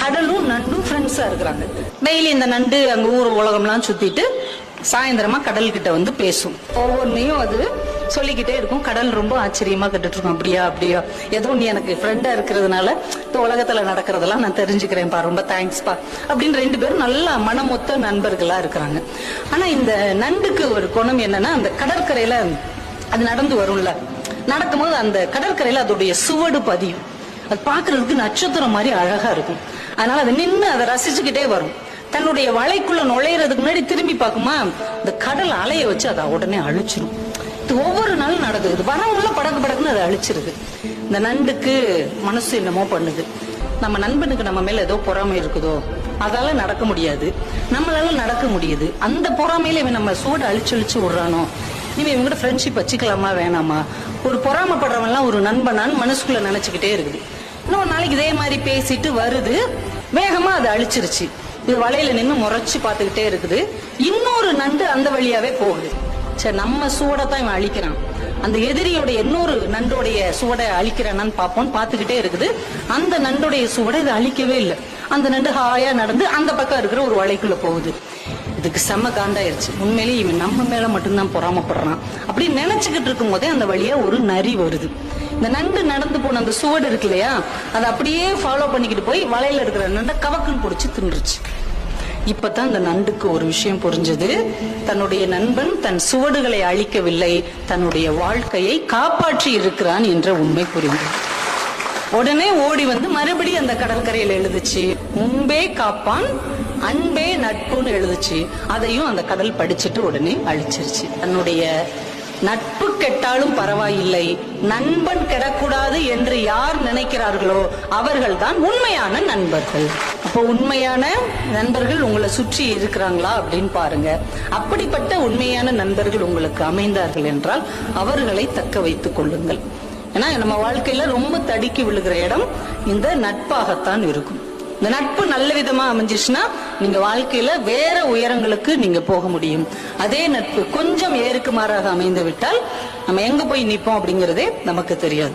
கடலும் நண்டும் ஃப்ரெண்ட்ஸா இருக்கிறாங்க. டெய்லி இந்த நண்டு அங்க ஊர் உலகம்லாம் சுத்திட்டு சாயந்தரமா கடல் கிட்ட வந்து பேசும். ஒவ்வொன்றையும் அது சொல்லிக்கிட்டே இருக்கும். கடல் ரொம்ப ஆச்சரியமா கேட்டுட்டு இருக்கும். அப்படியா அப்படியா, ஏதோ நீ எனக்கு ஃப்ரெண்டா இருக்கிறதுனால இந்த உலகத்துல நடக்கிறதெல்லாம் நான் தெரிஞ்சுக்கிறேன்ப்பா, ரொம்ப தேங்க்ஸ்பா அப்படின்னு 2 பேரும் நல்லா மனமொத்த நண்பர்களா இருக்கிறாங்க. ஆனா இந்த நண்டுக்கு ஒரு குணம் என்னன்னா, அந்த கடற்கரையில அது நடந்து வரும்ல, நடக்கும்போது அந்த கடற்கரையில அதோடைய சுவடு பதியும். அது பாக்குறதுக்கு நட்சத்திரம் மாதிரி அழகா இருக்கும். அதனால அதை நின்று அதை ரசிச்சுக்கிட்டே வரும். தன்னுடைய வலைக்குள்ள நுழையிறதுக்கு முன்னாடி திரும்பி பார்க்குமா, இந்த கடல் அலைய வச்சு அதை உடனே அழிச்சிடும். இது ஒவ்வொரு நாளும் நடக்குது. வரவுள்ள படக்கு படக்குன்னு அதை அழிச்சிருது. இந்த நண்டுக்கு மனசு என்னமோ பண்ணுது. நம்ம நண்பனுக்கு நம்ம மேல ஏதோ பொறாமை இருக்குதோ, அதால நடக்க முடியாது, நம்மளால நடக்க முடியுது. அந்த பொறாமையில இவன் நம்ம சூடு அழிச்சு விடுறானோ, இவன் இவங்க கூட ஃப்ரெண்ட்ஷிப் வச்சுக்கலாமா வேணாமா, ஒரு பொறாமப்படுறவன் எல்லாம் ஒரு நண்பனான்னு மனசுக்குள்ள நினைச்சுக்கிட்டே இருக்குது. இன்னொரு நாளைக்கு இதே மாதிரி பேசிட்டு வருது, வேகமா அதை அழிச்சிருச்சு. இது வலையில நின்று முறைச்சு பார்த்துக்கிட்டே இருக்குது. இன்னொரு நண்டு அந்த வழியாவே போகுது. சரி, நம்ம சூடத்தான் இவன் அழிக்கிறான், அந்த எதிரியோட இன்னொரு நண்டோடைய சுவடை அழிக்கிறானான்னு பார்ப்போம். பார்த்துக்கிட்டே இருக்குது. அந்த நண்டோடைய சுவடை இது அழிக்கவே இல்லை. அந்த நண்டு ஹாயா நடந்து அந்த பக்கம் இருக்கிற ஒரு வலைக்குள்ள போகுது. இதுக்கு செம்ம காண்டாயிருச்சு. உண்மையிலேயே இவன் நம்ம மேல மட்டும்தான் பொறாமப்படுறான் அப்படி நினைச்சுக்கிட்டு இருக்கும் போதே அந்த வழியா ஒரு நரி வருது. இந்த நண்டு நடந்து போன அந்த சுவடு இருக்கு இல்லையா, அதை அப்படியே ஃபாலோ பண்ணிக்கிட்டு போய் வலையில இருக்கிற நண்டை கவக்குன்னு பிடிச்சி தின்றுச்சு. இப்பதான் இந்த நண்டுக்கு ஒரு விஷயம் புரிஞ்சது. தன்னுடைய நண்பன் தன் சுவடுகளை அழிக்கவில்லை, தன்னுடைய வாழ்க்கையை காப்பாற்றி இருக்கிறான் என்ற உண்மை புரிந்தது. உடனே ஓடி வந்து மறுபடியும் அந்த கடற்கரையில் எழுதுச்சு, முன்பே காப்பான் அன்பே நட்புன்னு எழுதுச்சு. அதையும் அந்த கடல் படிச்சுட்டு உடனே அழிச்சிருச்சு. தன்னுடைய நட்பு கெட்டாலும் பரவாயில்லை, நண்பன் கெடக்கூடாது என்று யார் நினைக்கிறார்களோ அவர்கள் தான் உண்மையான நண்பர்கள். அப்போ உண்மையான நண்பர்கள் உங்களை சுற்றி இருக்கிறாங்களா அப்படின்னு பாருங்க. அப்படிப்பட்ட உண்மையான நண்பர்கள் உங்களுக்கு அமைந்தார்கள் என்றால் அவர்களை தக்க வைத்துக் கொள்ளுங்கள். ஏன்னா நம்ம வாழ்க்கையில ரொம்ப தடுக்கி விழுகிற இடம் இந்த நட்பாகத்தான் இருக்கும். இந்த நட்பு நல்ல விதமா அமைஞ்சிச்சுன்னா நீங்க வாழ்க்கையில வேற உயரங்களுக்கு நீங்க போக முடியும். அதே நட்பு கொஞ்சம் ஏறுக்கு மாறாக அமைந்து விட்டால் நம்ம எங்க போய் நிற்போம் அப்படிங்கறதே நமக்கு தெரியாது.